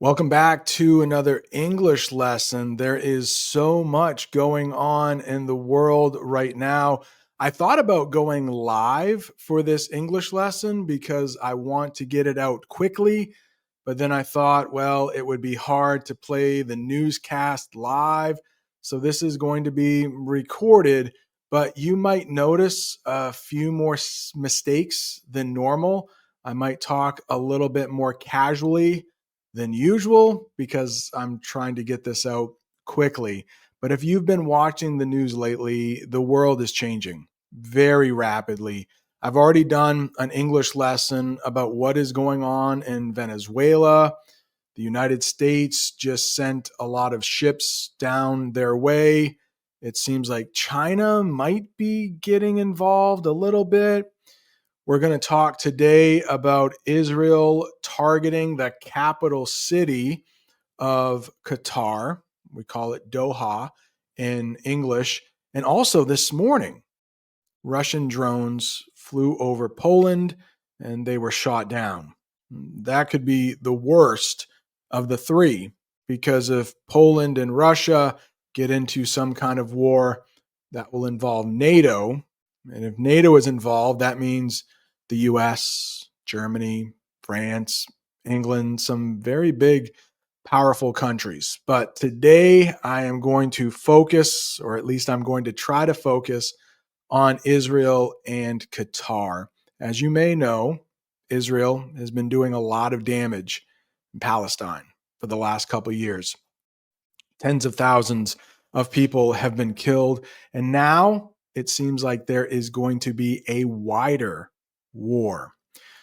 Welcome back to another English lesson. There is so much going on in the world right now. I thought about going live for this English lesson because I want to get it out quickly. But then I thought, well, it would be hard to play the newscast live. So this is going to be recorded, but you might notice a few more mistakes than normal. I might talk a little bit more casually than usual because I'm trying to get this out quickly. But if you've been watching the news lately, the world is changing very rapidly. I've already done an English lesson about what is going on in Venezuela. The United States just sent a lot of ships down their way. It seems like China might be getting involved a little bit. We're going to talk today about Israel targeting the capital city of Qatar. We call it Doha in English. And also this morning, Russian drones flew over Poland and they were shot down. That could be the worst of the three, because if Poland and Russia get into some kind of war, that will involve NATO. And if NATO is involved, that means the US, Germany, France, England, some very big, powerful countries. But today I am going to focus, or at least I'm going to try to focus, on Israel and Qatar. As you may know, Israel has been doing a lot of damage in Palestine for the last couple of years. Tens of thousands of people have been killed, and now it seems like there is going to be a wider war.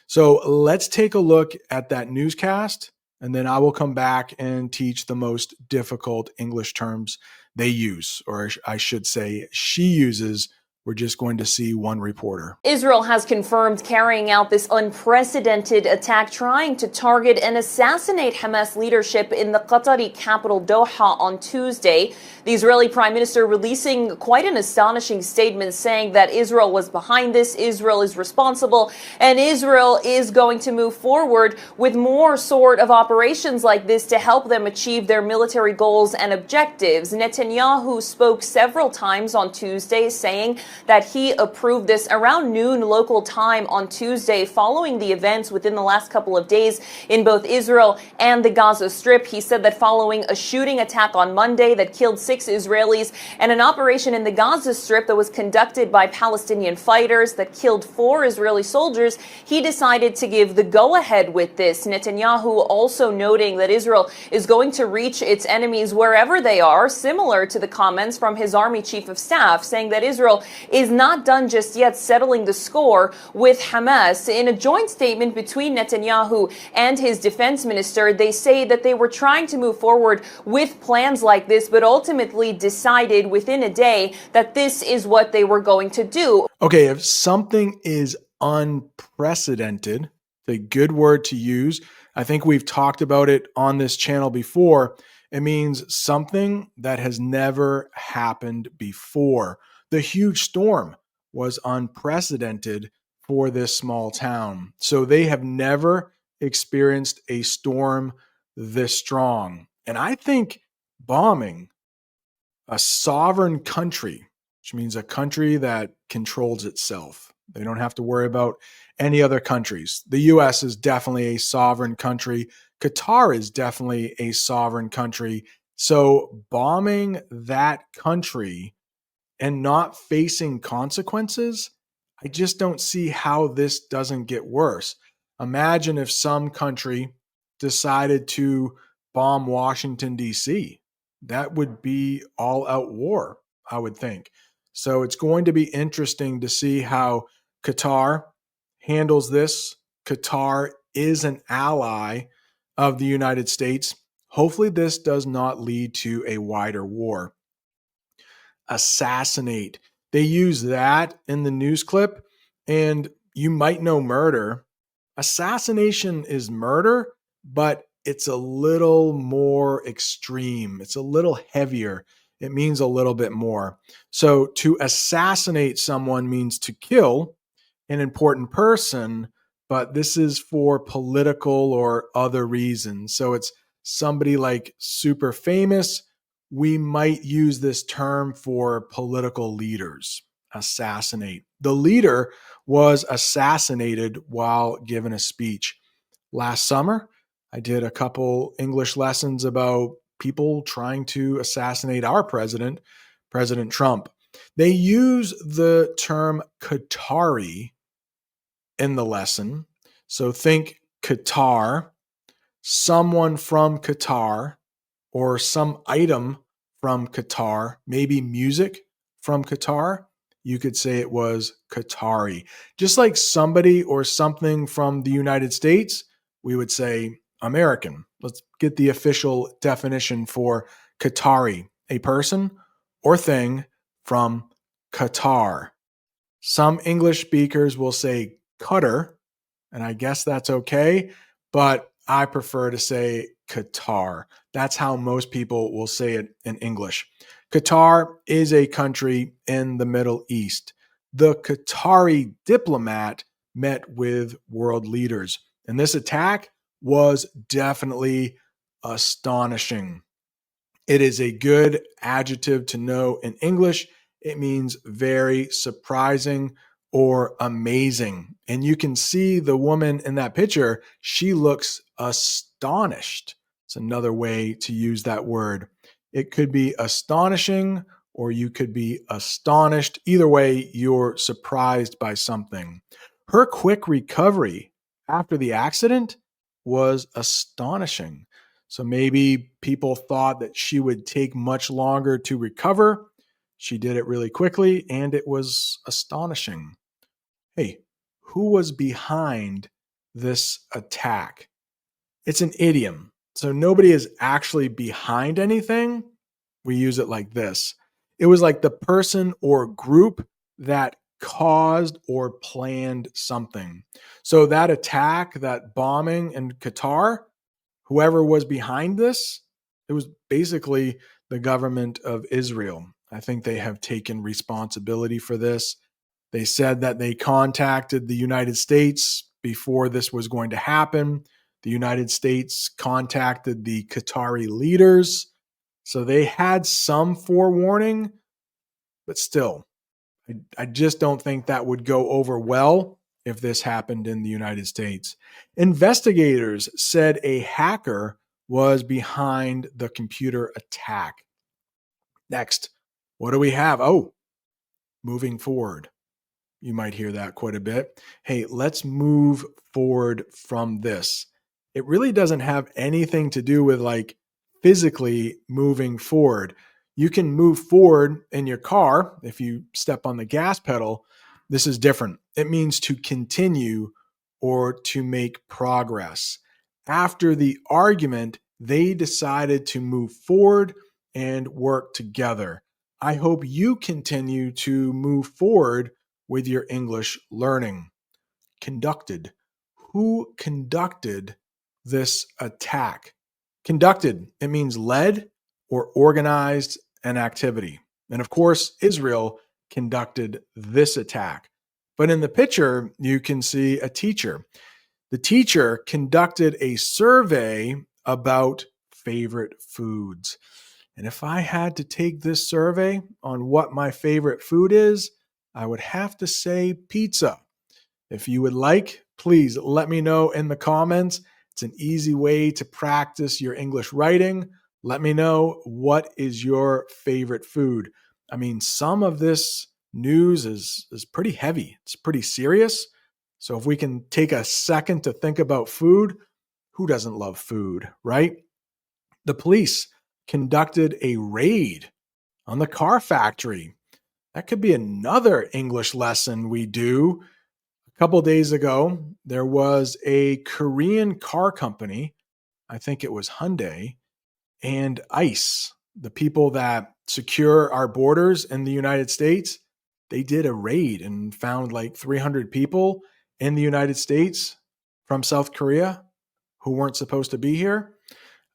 So let's take a look at that newscast, and then I will come back and teach the most difficult English terms they use, or I should say she uses. We're just going to see one reporter. Israel has confirmed carrying out this unprecedented attack trying to target and assassinate Hamas leadership in the Qatari capital Doha on Tuesday. The Israeli prime minister releasing quite an astonishing statement saying that Israel was behind this, Israel is responsible, and Israel is going to move forward with more sort of operations like this to help them achieve their military goals and objectives. Netanyahu spoke several times on Tuesday saying that he approved this around noon local time on Tuesday following the events within the last couple of days in both Israel and the Gaza Strip. He said that following a shooting attack on Monday that killed 6 Israelis and an operation in the Gaza Strip that was conducted by Palestinian fighters that killed 4 Israeli soldiers, he decided to give the go-ahead with this. Netanyahu also noting that Israel is going to reach its enemies wherever they are, similar to the comments from his army chief of staff, saying that Israel is not done just yet settling the score with Hamas. In a joint statement between Netanyahu and his defense minister, they say that they were trying to move forward with plans like this, but ultimately decided within a day that this is what they were going to do. Okay, if something is unprecedented, a good word to use. I think we've talked about it on this channel before. It means something that has never happened before. The huge storm was unprecedented for this small town. So they have never experienced a storm this strong. And I think bombing a sovereign country, which means a country that controls itself, they don't have to worry about any other countries. The US is definitely a sovereign country. Qatar is definitely a sovereign country. So bombing that country and not facing consequences, I just don't see how this doesn't get worse. Imagine if some country decided to bomb Washington, D.C. That would be all out war, I would think. So it's going to be interesting to see how Qatar handles this. Qatar is an ally of the United States. Hopefully, this does not lead to a wider war. Assassinate. They use that in the news clip, and you might know murder. Assassination is murder, but it's a little more extreme. It's a little heavier. It means a little bit more. So to assassinate someone means to kill an important person, but this is for political or other reasons. So it's somebody like super famous, we might use this term for political leaders. Assassinate. The leader was assassinated while giving a speech. Last summer, I did a couple English lessons about people trying to assassinate our president, President Trump. They use the term Qatari in the lesson. So think Qatar, someone from Qatar, or some item from Qatar, maybe music from Qatar. You could say it was Qatari. Just like somebody or something from the United States, we would say American. Let's get the official definition for Qatari, a person or thing from Qatar. Some English speakers will say Qatar, and I guess that's okay, but I prefer to say Qatar. That's how most people will say it in English. Qatar is a country in the Middle East. The Qatari diplomat met with world leaders, and this attack was definitely astonishing. It is a good adjective to know in English. It means very surprising or amazing. And you can see the woman in that picture, she looks astonished. It's another way to use that word. It could be astonishing or you could be astonished. Either way, you're surprised by something. Her quick recovery after the accident was astonishing. So maybe people thought that she would take much longer to recover. She did it really quickly, and it was astonishing. Hey, who was behind this attack? It's an idiom. So nobody is actually behind anything. We use it like this. It was like the person or group that caused or planned something. So that attack, that bombing in Qatar, whoever was behind this, it was basically the government of Israel. I think they have taken responsibility for this. They said that they contacted the United States before this was going to happen. The United States contacted the Qatari leaders. So they had some forewarning, but still, I just don't think that would go over well if this happened in the United States. Investigators said a hacker was behind the computer attack. Next, what do we have? Oh, moving forward. You might hear that quite a bit. Hey, let's move forward from this. It really doesn't have anything to do with like physically moving forward. You can move forward in your car if you step on the gas pedal. This is different. It means to continue or to make progress. After the argument, they decided to move forward and work together. I hope you continue to move forward with your English learning. Conducted. Who conducted this attack? Conducted, it means led or organized an activity. And of course, Israel conducted this attack. But in the picture, you can see a teacher. The teacher conducted a survey about favorite foods. And if I had to take this survey on what my favorite food is, I would have to say pizza. If you would like, please let me know in the comments. It's an easy way to practice your English writing. Let me know, what is your favorite food? I mean, some of this news is pretty heavy. It's pretty serious. So if we can take a second to think about food, who doesn't love food, right? The police conducted a raid on the car factory. That could be another English lesson we do. A couple days ago, there was a Korean car company, I think it was Hyundai, and ICE, the people that secure our borders in the United States. They did a raid and found like 300 people in the United States from South Korea who weren't supposed to be here.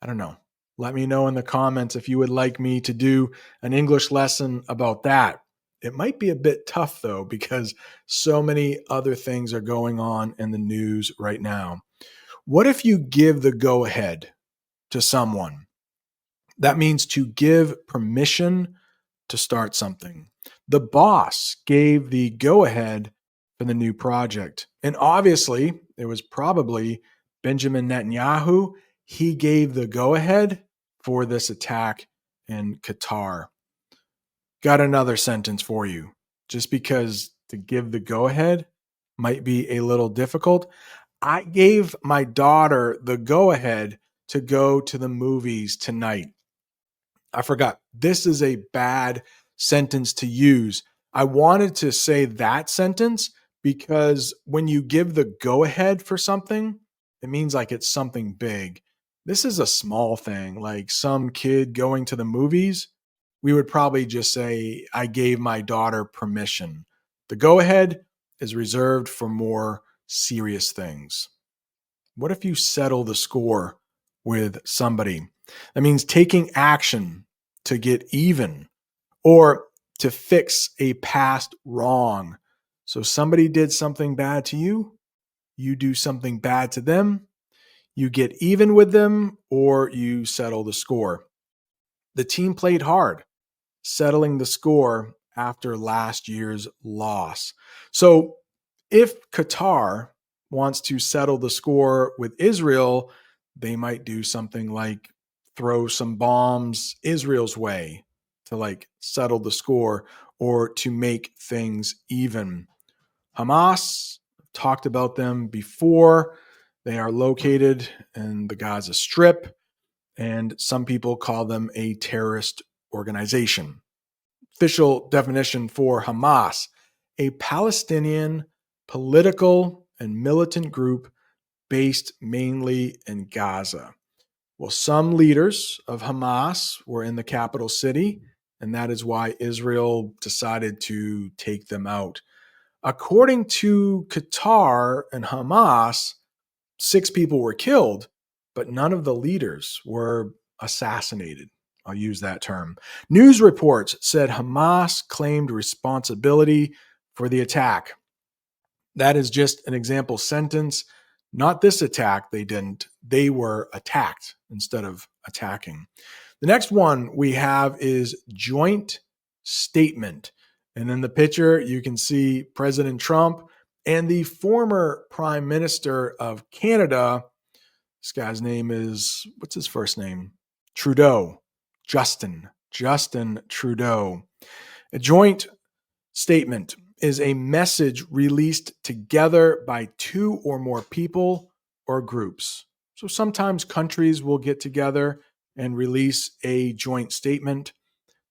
I don't know. Let me know in the comments if you would like me to do an English lesson about that. It might be a bit tough though, because so many other things are going on in the news right now. What if you give the go ahead to someone. That means to give permission to start something. The boss gave the go-ahead for the new project. And obviously, it was probably Benjamin Netanyahu. He gave the go-ahead for this attack in Qatar. Got another sentence for you. Just because to give the go-ahead might be a little difficult, I gave my daughter the go-ahead to go to the movies tonight. I forgot. This is a bad sentence to use. I wanted to say that sentence because when you give the go ahead for something, it means like it's something big. This is a small thing, like some kid going to the movies. We would probably just say, I gave my daughter permission. The go ahead is reserved for more serious things. What if you settle the score with somebody? That means taking action to get even or to fix a past wrong. So somebody did something bad to you, you do something bad to them, you get even with them, or you settle the score. The team played hard, settling the score after last year's loss. So if Qatar wants to settle the score with Israel, they might do something like throw some bombs Israel's way to like settle the score or to make things even. Hamas, talked about them before. They are located in the Gaza Strip, and some people call them a terrorist organization. Official definition for Hamas, a Palestinian political and militant group based mainly in Gaza. Well, some leaders of Hamas were in the capital city, and that is why Israel decided to take them out. According to Qatar and Hamas, 6 people were killed, but none of the leaders were assassinated. I'll use that term. News reports said Hamas claimed responsibility for the attack. That is just an example sentence. Not this attack, they didn't. They were attacked instead of attacking. The next one we have is joint statement. And in the picture, you can see President Trump and the former Prime Minister of Canada. This guy's name is, what's his first name? Trudeau. Justin Trudeau. A joint statement is a message released together by 2 or more people or groups. So sometimes countries will get together and release a joint statement.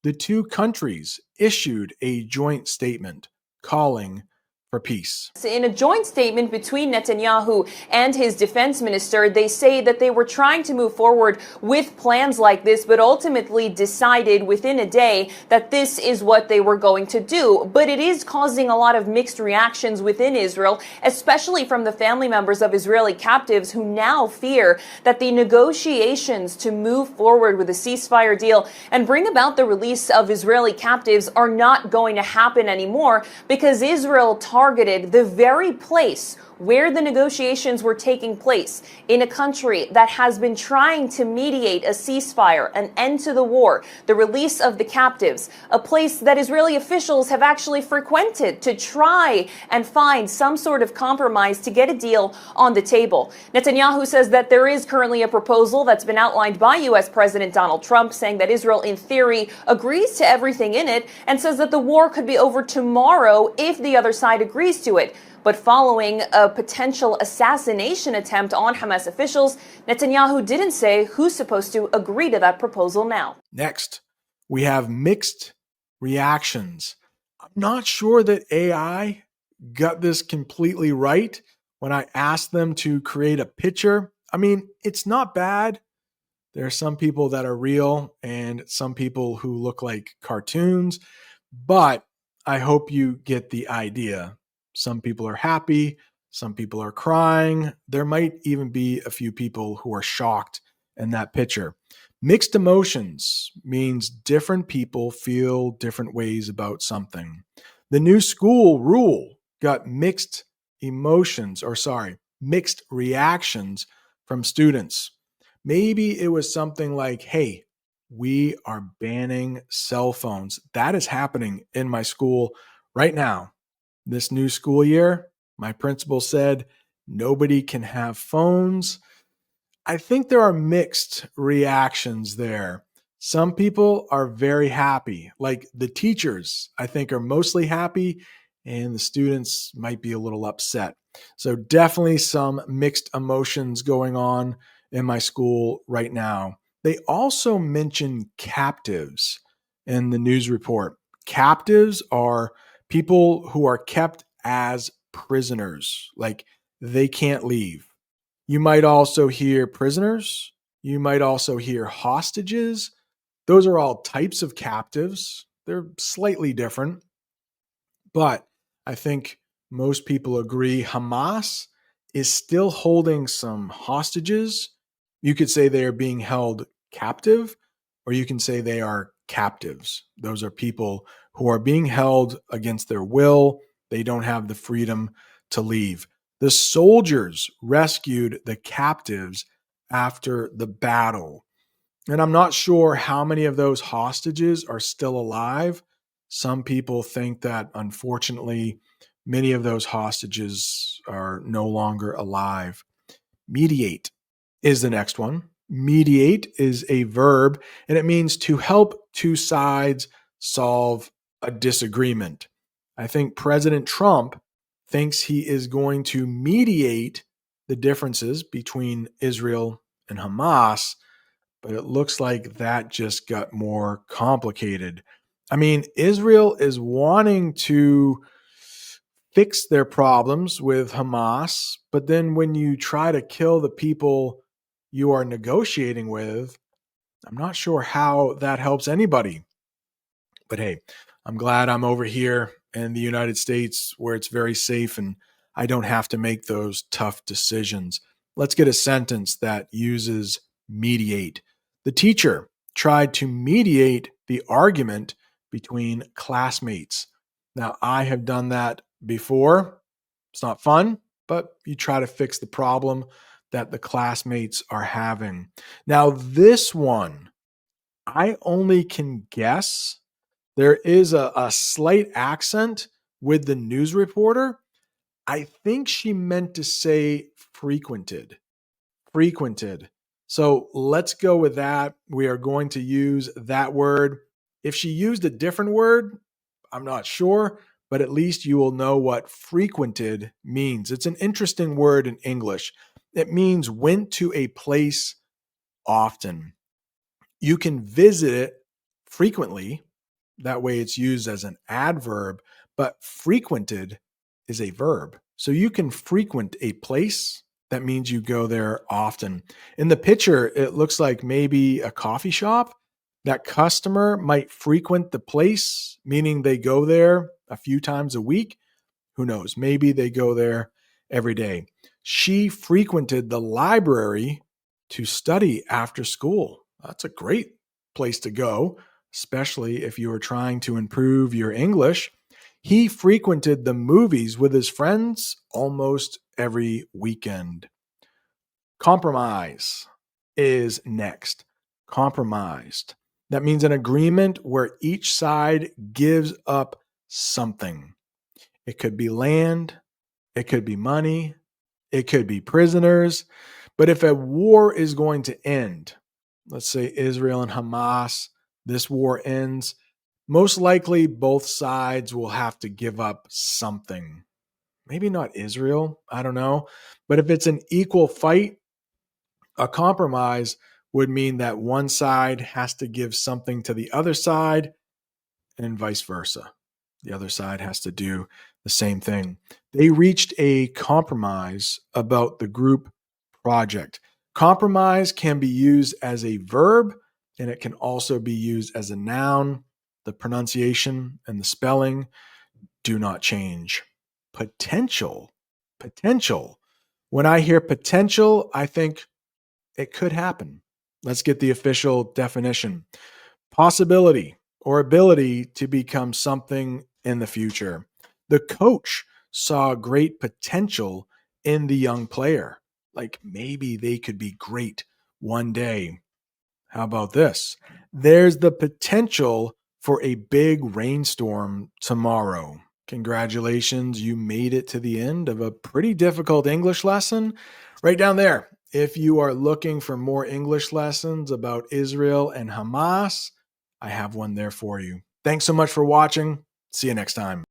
The 2 countries issued a joint statement calling for peace. In a joint statement between Netanyahu and his defense minister, they say that they were trying to move forward with plans like this, but ultimately decided within a day that this is what they were going to do. But it is causing a lot of mixed reactions within Israel, especially from the family members of Israeli captives who now fear that the negotiations to move forward with a ceasefire deal and bring about the release of Israeli captives are not going to happen anymore because Israel targeted the very place where the negotiations were taking place, in a country that has been trying to mediate a ceasefire, an end to the war, the release of the captives, a place that Israeli officials have actually frequented to try and find some sort of compromise to get a deal on the table. Netanyahu says that there is currently a proposal that's been outlined by U.S. President Donald Trump, saying that Israel, in theory, agrees to everything in it and says that the war could be over tomorrow if the other side agrees to it. But following a potential assassination attempt on Hamas officials, Netanyahu didn't say who's supposed to agree to that proposal now. Next, we have mixed reactions. I'm not sure that AI got this completely right when I asked them to create a picture. I mean, it's not bad. There are some people that are real and some people who look like cartoons, but I hope you get the idea. Some people are happy, some people are crying. There might even be a few people who are shocked in that picture. Mixed emotions means different people feel different ways about something. The new school rule got mixed reactions from students. Maybe it was something like, hey, we are banning cell phones. That is happening in my school right now. This new school year, my principal said nobody can have phones. I think there are mixed reactions there. Some people are very happy, like the teachers, I think, are mostly happy, and the students might be a little upset. So, definitely some mixed emotions going on in my school right now. They also mention captives in the news report. Captives are people who are kept as prisoners, like they can't leave. You might also hear prisoners. You might also hear hostages. Those are all types of captives. They're slightly different, but I think most people agree Hamas is still holding some hostages. You could say they are being held captive, or you can say they are captives. Those are people who are being held against their will. They don't have the freedom to leave. The soldiers rescued the captives after the battle. And I'm not sure how many of those hostages are still alive. Some people think that, unfortunately, many of those hostages are no longer alive. Mediate is the next one. Mediate is a verb, and it means to help two sides solve a disagreement. I think President Trump thinks he is going to mediate the differences between Israel and Hamas, but it looks like that just got more complicated. I mean, Israel is wanting to fix their problems with Hamas, but then when you try to kill the people you are negotiating with, I'm not sure how that helps anybody. But hey, I'm glad I'm over here in the United States where it's very safe and I don't have to make those tough decisions. Let's get a sentence that uses mediate. The teacher tried to mediate the argument between classmates. Now, I have done that before. It's not fun, but you try to fix the problem that the classmates are having. Now, this one, I only can guess. There is a slight accent with the news reporter. I think she meant to say frequented. Frequented. So let's go with that. We are going to use that word. If she used a different word, I'm not sure, but at least you will know what frequented means. It's an interesting word in English. It means went to a place often. You can visit it frequently. That way it's used as an adverb, but frequented is a verb. So you can frequent a place. That means you go there often. In the picture, it looks like maybe a coffee shop. That customer might frequent the place, meaning they go there a few times a week. Who knows? Maybe they go there every day. She frequented the library to study after school. That's a great place to go, especially if you are trying to improve your English. He frequented the movies with his friends almost every weekend. Compromise is next. Compromised. That means an agreement where each side gives up something. It could be land, it could be money, it could be prisoners. But if a war is going to end, let's say Israel and Hamas, this war ends, most likely both sides will have to give up something. Maybe not Israel, I don't know. But if it's an equal fight, a compromise would mean that one side has to give something to the other side and vice versa. The other side has to do the same thing. They reached a compromise about the group project. Compromise can be used as a verb and it can also be used as a noun. The pronunciation and the spelling do not change. Potential. Potential. When I hear potential, I think it could happen. Let's get the official definition. Possibility or ability to become something in the future. The coach saw great potential in the young player. Like maybe they could be great one day. How about this? There's the potential for a big rainstorm tomorrow. Congratulations, you made it to the end of a pretty difficult English lesson. Right down there, if you are looking for more English lessons about Israel and Hamas, I have one there for you. Thanks so much for watching. See you next time.